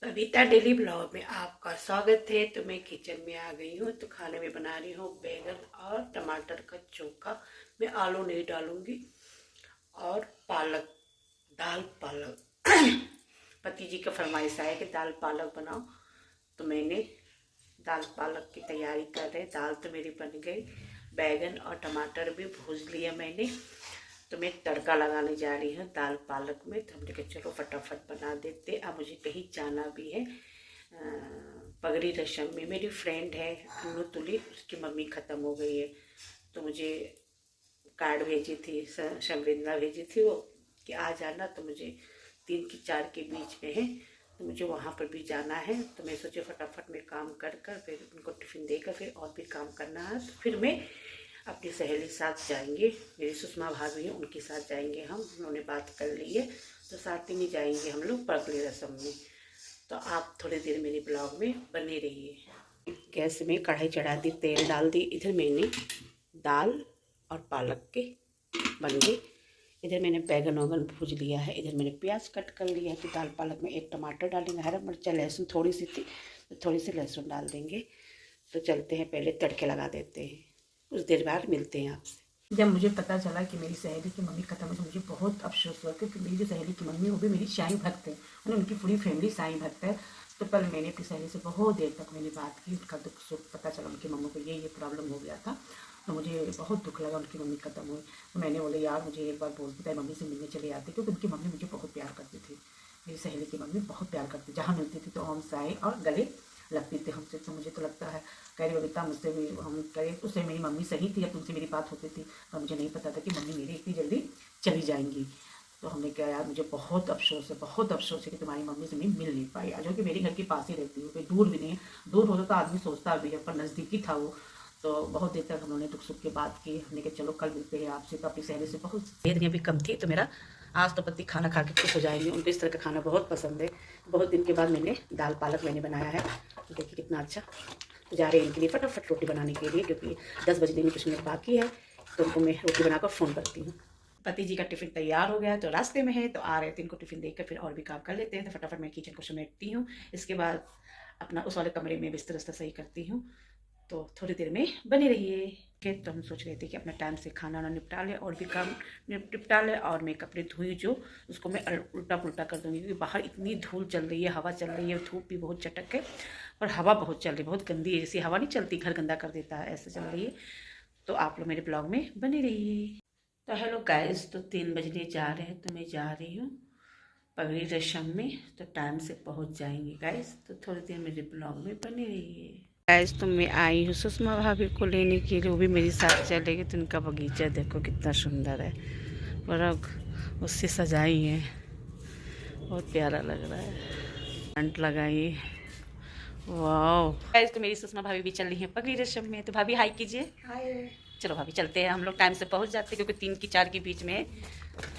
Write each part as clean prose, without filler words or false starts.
कविता daily blog में आपका स्वागत है। तो मैं किचन में आ गई हूँ। तो खाने में बना रही हूँ बैगन और टमाटर का चोखा। मैं आलू नहीं डालूंगी और पालक, दाल पालक पति जी का फरमाइश आया कि दाल पालक बनाओ, तो मैंने दाल पालक की तैयारी कर रहे। दाल तो मेरी बन गई, बैगन और टमाटर भी भूज लिया मैंने। तो मैं तड़का लगाने जा रही हूँ दाल पालक में। तो हमने कहा चलो फटाफट बना देते। अब मुझे कहीं जाना भी है, पगड़ी रस्म में। मेरी फ्रेंड है अनु तुली, उसकी मम्मी ख़त्म हो गई है, तो मुझे कार्ड भेजी थी, संवेदना भेजी थी वो कि आ जाना। तो मुझे 3 की 4 के बीच में है, तो मुझे वहाँ पर भी जाना है। तो मैं सोचे फटाफट में काम कर फिर उनको टिफ़िन देकर फिर और भी काम करना है। तो फिर मैं अपनी सहेली साथ जाएंगे, मेरी सुषमा भाभी हैं, उनके साथ जाएंगे हम। उन्होंने बात कर ली है, तो साथ ही में जाएंगे हम लोग पगड़ी रस्म में। तो आप थोड़ी देर मेरे ब्लॉग में बने रहिए। गैस में कढ़ाई चढ़ा दी, तेल डाल दी। इधर मैंने दाल और पालक के बन गए। इधर मैंने बैगन वैगन भूज लिया है। इधर मैंने प्याज कट कर लिया है। तो दाल पालक में एक टमाटर डालेंगे, हरा मिर्चा, लहसुन थोड़ी सी थी तो थोड़ी सी लहसुन डाल देंगे। तो चलते हैं, पहले तड़के लगा देते हैं, कुछ देर बाद मिलते हैं आपसे। जब मुझे पता चला कि मेरी सहेली की मम्मी खत्म है, तो मुझे बहुत अफसोस हुआ, क्योंकि मेरी जो सहेली की मम्मी वो भी मेरी साईं भक्त है, उनकी पूरी फैमिली साईं भक्त है। तो कल मैंने अपनी सहेली से बहुत देर तक मैंने बात की, उनका दुख सुख पता चला। उनकी मम्मी को ये प्रॉब्लम हो गया था, तो मुझे बहुत दुख लगा उनकी मम्मी खत्म हुई। तो मैंने बोले यार मुझे एक बार बोलती था मम्मी से मिलने चले आती, क्योंकि उनकी मम्मी मुझे बहुत प्यार करती थी। मेरी सहेली की मम्मी बहुत प्यार करती, जहाँ मिलती थी तो हम साए और गले लगती थी हमसे। तो मुझे तो लगता है, कह रही बबीता मुझसे भी हम कहे, उससे मेरी मम्मी सही थी, जब तुमसे मेरी बात होती थी। और मुझे नहीं पता था कि मम्मी मेरी इतनी जल्दी चली जाएंगी। तो हमने कहा यार मुझे बहुत अफसोस है, बहुत अफसोस है कि तुम्हारी मम्मी से मैं मिल नहीं पाई, जो कि मेरे घर के पास ही रहती है, कोई दूर भी नहीं है। दूर होता तो आदमी सोचता भी है, पर नज़दीकी था वो। तो बहुत देर तक हम लोगों ने दुख सुख की बात की। हमने कहा चलो कल मिलते हैं आपसे। तो अपनी सहेली से बहुत देर भी कम थी, तो मेरा आज तो पति खाना खा के खुश हो जाएंगे, उनको इस तरह का खाना बहुत पसंद है। बहुत दिन के बाद मैंने दाल पालक मैंने बनाया है, तो देखिए कितना अच्छा। तो जा रहे हैं इनके लिए फटाफट रोटी बनाने के लिए, क्योंकि 10 बजने में कुछ मिनट बाकी है। तो उनको मैं रोटी बनाकर फ़ोन करती हूँ। पति जी का टिफ़िन तैयार हो गया, तो रास्ते में है, तो आ रहे थे। इनको टिफ़िन देकर फिर और भी काम कर लेते हैं। तो फटाफट मैं किचन को समेटती हूँ, इसके बाद अपना उस वाले कमरे में बिस्तर सही करती हूँ। तो थोड़ी देर में बने रहिए। तो हम सोच रहे थे कि अपना टाइम से खाना वाना निपटा लें और भी काम निपटा लें। और मैं कपड़े धोई जो उसको मैं उल्टा पुल्टा कर दूँगी, क्योंकि बाहर इतनी धूल चल रही है, हवा चल रही है, धूप भी बहुत चटक है, और हवा बहुत चल रही है, बहुत गंदी है। जैसी हवा नहीं चलती घर गंदा कर देता है, ऐसे चल रही है। तो आप लोग मेरे ब्लॉग में बने रहिए। तो हेलो गाइस, तो 3 बजने जा रहे हैं, तो मैं जा रही हूँ पगड़ी रस्म में। तो टाइम से पहुँच जाएंगे गाइस। तो थोड़ी देर मेरे ब्लॉग में बने रहिए गाइस। तो मैं आई हूँ सुषमा भाभी को लेने के लिए, वो भी मेरे साथ चलेगी। तो उनका बगीचा देखो कितना सुंदर है, और उससे सजाई है, बहुत प्यारा लग रहा है। टेंट लगाई, वाह गाइस। तो मेरी सुषमा भाभी भी चल रही है पगड़ी रस्म में। तो भाभी हाई कीजिए। हाय। चलो भाभी चलते हैं, हम लोग टाइम से पहुँच जाते हैं, क्योंकि 3 की 4 के बीच में है।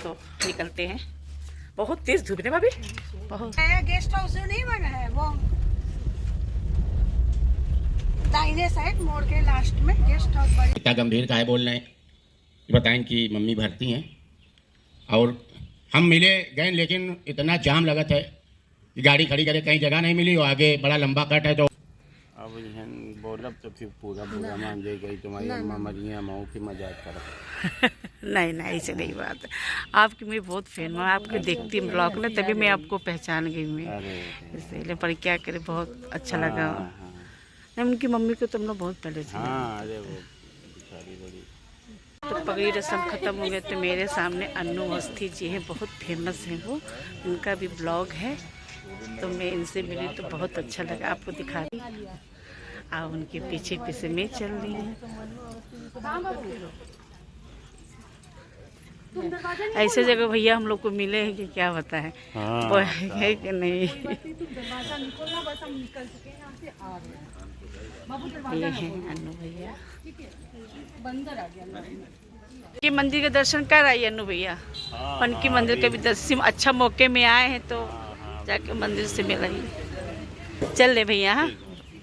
तो निकलते हैं। बहुत तेज धूप है भाभी, बहुत। गेस्ट हाउस जो नहीं बना है वो दाहिने साइड मोड़ के लास्ट में गेस्ट हाउस बना। इतना गंभीर काहे बोल रहे हैं, बताएं कि मम्मी भरती हैं। और हम मिले गए, लेकिन इतना जाम लगा था कि गाड़ी खड़ी करे कहीं जगह नहीं मिली, और आगे बड़ा लंबा कट है। तो अब बोलब तो फिर पूरा मान जाए गई तुम्हारी अम्मा मरिया मऊ की मजाक करो। नहीं नहीं, ऐसे नहीं बात है। आपकी मैं बहुत फैन हूँ, आपको देखती हूँ ब्लॉग में, तभी मैं आपको पहचान गई मैं, इसलिए। पर क्या करे, बहुत अच्छा लगा। नहीं, उनकी मम्मी को तुम लोग बहुत पहले से। अरे वो बेचारी बड़ी। तो पगड़ी रस्म ख़त्म हो गया। तो मेरे सामने अन्नू अवस्थी जी हैं, बहुत फेमस हैं वो, उनका भी ब्लॉग है। तो मैं इनसे मिली तो बहुत अच्छा लगा, आपको दिखा दी। अब उनके पीछे पीछे मैं चल रही हूँ। ऐसे जगह भैया हम लोग को मिले हैं कि क्या बताएं, है कि नहीं। ये हैं अन्नू भैया। ये मंदिर के दर्शन कर आई अन्नू भैया, उनकी मंदिर के भी दर्शन अच्छा मौके में आए हैं, तो जाके मंदिर से मिल रही। चल रहे भैया। हाँ,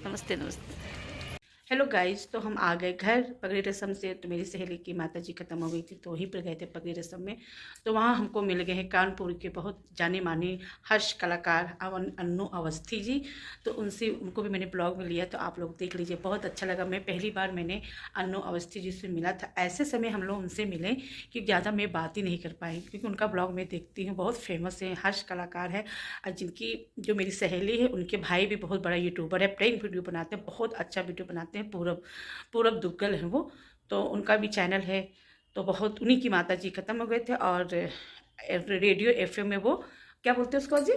नमस्ते नमस्ते। हेलो गाइस, तो हम आ गए घर पगड़ी रस्म से। तो मेरी सहेली की माता जी ख़त्म हो गई थी, तो वहीं पर गए थे पगड़ी रस्म में। तो वहाँ हमको मिल गए हैं कानपुर के बहुत जाने माने हर्ष कलाकार अन्नू अवस्थी जी। तो उनको भी मैंने ब्लॉग में लिया, तो आप लोग देख लीजिए, बहुत अच्छा लगा। मैं पहली बार मैंने अन्नू अवस्थी जी से मिला था। ऐसे समय हम लोग उनसे मिले कि ज़्यादा मैं बात ही नहीं कर पाई, क्योंकि उनका ब्लॉग मैं देखती हूँ, बहुत फेमस है, हर्ष कलाकार है। और जिनकी जो मेरी सहेली है, उनके भाई भी बहुत बड़ा यूट्यूबर है, प्रैंक वीडियो बनाते हैं, बहुत अच्छा वीडियो बनाते हैं। पूरब दुग्गल है वो, तो उनका भी चैनल है। तो बहुत उन्हीं की माता जी ख़त्म हो गए थे, और रेडियो एफएम में वो क्या बोलते हैं उसको जी,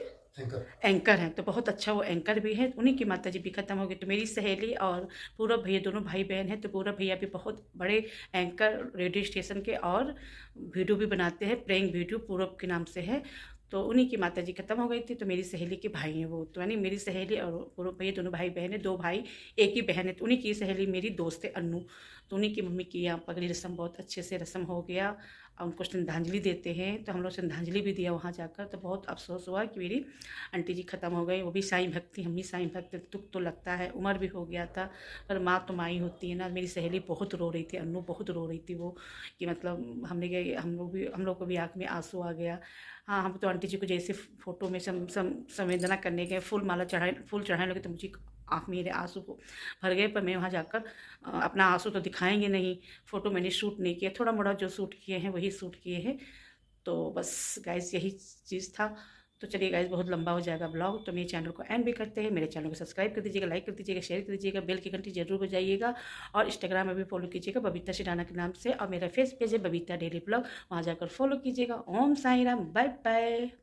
एंकर हैं। तो बहुत अच्छा वो एंकर भी है। उन्हीं की माता जी भी ख़त्म हो गई। तो मेरी सहेली और पूरब भैया दोनों भाई बहन हैं। तो पूरब भैया भी बहुत बड़े एंकर रेडियो स्टेशन के, और वीडियो भी बनाते हैं, प्रैंक वीडियो पूरब के नाम से है। तो उन्हीं की माता जी ख़त्म हो गई थी। तो मेरी सहेली के भाई हैं वो, तो यानी मेरी सहेली और पूरब भैया दोनों भाई बहन हैं, 2 भाई एक ही बहन है। तो उन्हीं की सहेली मेरी दोस्त है अन्नू। तो उन्हीं की मम्मी की यहाँ पगड़ी रस्म बहुत अच्छे से रस्म हो गया, और उनको श्रद्धांजलि देते हैं। तो हम लोग श्रद्धांजलि भी दिया वहाँ जाकर। तो बहुत अफसोस हुआ कि मेरी आंटी जी ख़त्म हो गई। वो भी साईं भक्त थी, हम भी साईं भक्त। दुख तो लगता है, उम्र भी हो गया था, पर माँ तो माँ ही होती है ना। मेरी सहेली बहुत रो रही थी, अन्नू बहुत रो रही थी वो, कि मतलब हम लोग को भी आँख में आंसू आ गया। हाँ, हम तो आंटी जी को जैसे फ़ोटो में संवेदना करने गए, फूल चढ़ाने लगे, तो मुझे आँख में मेरे आंसू को भर गए। पर मैं वहाँ जाकर अपना आंसू तो दिखाएंगे नहीं, फ़ोटो मैंने शूट नहीं किया, थोड़ा मोड़ा जो शूट किए हैं वही शूट किए हैं। तो बस गाइस यही चीज़ था। तो चलिए गाइस, बहुत लंबा हो जाएगा ब्लॉग, तो मेरे चैनल को एंड भी करते हैं। मेरे चैनल को सब्सक्राइब कर दीजिएगा, लाइक कर दीजिएगा, शेयर कर दीजिएगा, बेल की घंटी जरूर बजाइएगा, और इंस्टाग्राम में भी फॉलो कीजिएगा बबीता सिडाना के नाम से। और मेरा फेस पेज है बबीता डेली ब्लॉग, वहाँ जाकर फॉलो कीजिएगा। Om Sai Ram, bye bye.